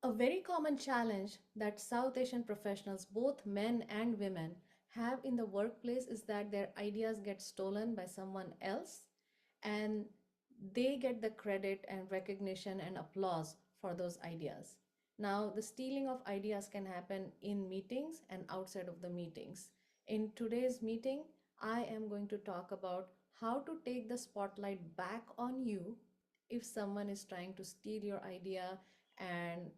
A very common challenge that South Asian professionals, both men and women, have in the workplace is that their ideas get stolen by someone else and they get the credit and recognition and applause for those ideas. Now, the stealing of ideas can happen in meetings and outside of the meetings. In today's meeting, I am going to talk about how to take the spotlight back on you if someone is trying to steal your idea and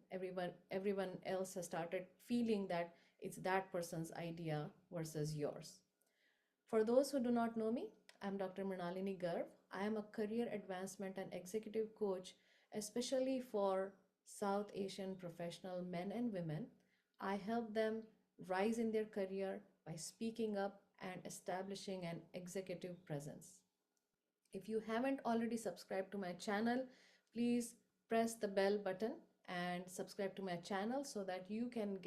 everyone else has started feeling that it's that person's idea versus yours. For those who do not know me, I'm Dr. Mrinalini Garg. I am a career advancement and executive coach, especially for South Asian professional men and women. I help them rise in their career by speaking up and establishing an executive presence. If you haven't already subscribed to my channel, please press the bell button and subscribe to my channel so that you can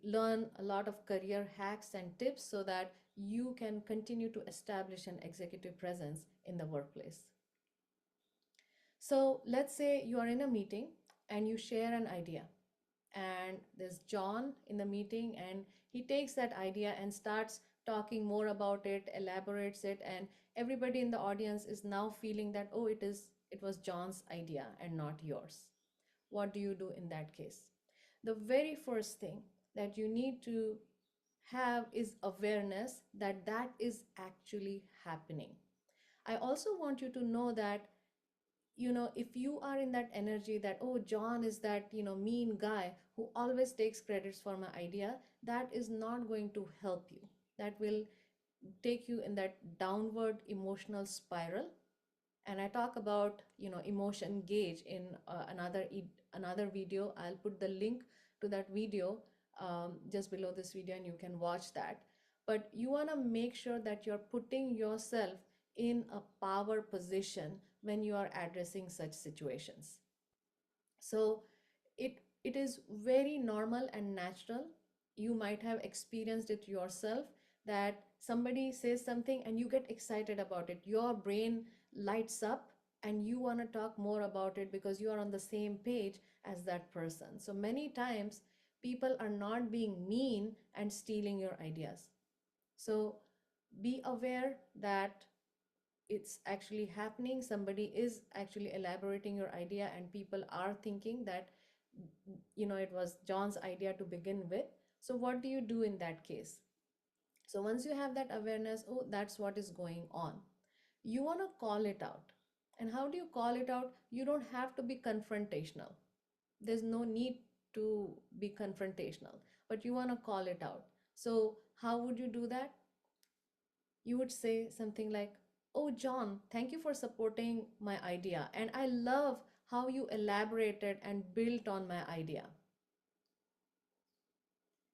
learn a lot of career hacks and tips so that you can continue to establish an executive presence in the workplace. So let's say you are in a meeting and you share an idea, and there's John in the meeting and he takes that idea and starts talking more about it, elaborates it, and everybody in the audience is now feeling that, oh, it was John's idea and not yours. What do you do in that case? The very first thing that you need to have is awareness that that is actually happening. I also want you to know that, if you are in that energy that, oh, John is that, mean guy who always takes credits for my idea, that is not going to help you. That will take you in that downward emotional spiral. And I talk about, emotion gauge in another video. I'll put the link to that video just below this video and you can watch that. But you want to make sure that you're putting yourself in a power position when you are addressing such situations. So it is very normal and natural. You might have experienced it yourself that somebody says something and you get excited about it. Your brain lights up and you want to talk more about it because you are on the same page as that person. So many times people are not being mean and stealing your ideas. So be aware that it's actually happening. Somebody is actually elaborating your idea and people are thinking that, it was John's idea to begin with. So what do you do in that case? So once you have that awareness, oh, that's what is going on, you want to call it out. And how do you call it out? You don't have to be confrontational. There's no need to be confrontational, but you want to call it out. So how would you do that? You would say something like, oh, John, thank you for supporting my idea. And I love how you elaborated and built on my idea.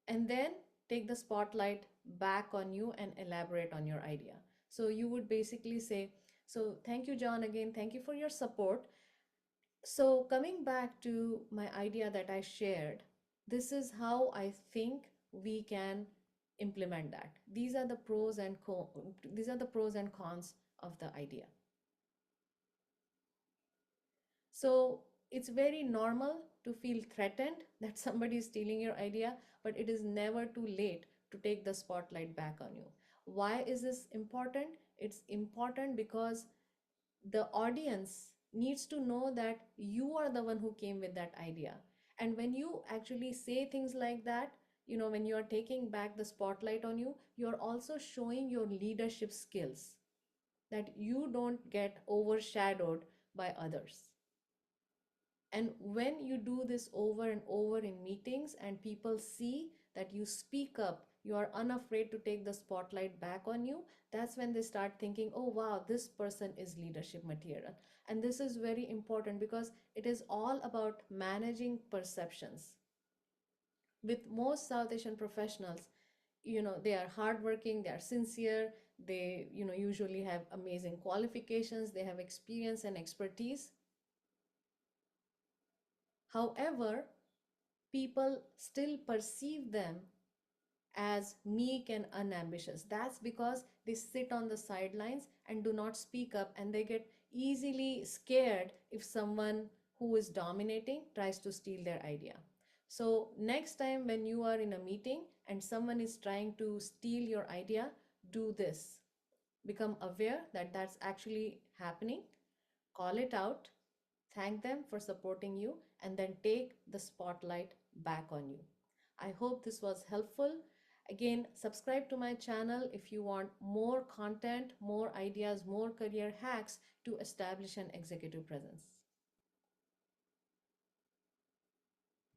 And then take the spotlight back on you and elaborate on your idea. So you would basically say, so thank you, John, again, thank you for your support. So coming back to my idea that I shared, this is how I think we can implement that. These are the pros and cons of the idea. So it's very normal to feel threatened that somebody is stealing your idea, but it is never too late to take the spotlight back on you. Why is this important? It's important because the audience needs to know that you are the one who came with that idea. And when you actually say things like that, when you are taking back the spotlight on you, you're also showing your leadership skills, that you don't get overshadowed by others. And when you do this over and over in meetings and people see that you speak up, you are unafraid to take the spotlight back on you, that's when they start thinking, oh, wow, this person is leadership material. And this is very important because it is all about managing perceptions. With most South Asian professionals, they are hardworking, they are sincere, they, usually have amazing qualifications, they have experience and expertise. However, people still perceive them as meek and unambitious. That's because they sit on the sidelines and do not speak up, and they get easily scared if someone who is dominating tries to steal their idea. So, next time when you are in a meeting and someone is trying to steal your idea, do this. Become aware that that's actually happening, call it out, thank them for supporting you, and then take the spotlight back on you. I hope this was helpful. Again, subscribe to my channel if you want more content, more ideas, more career hacks to establish an executive presence.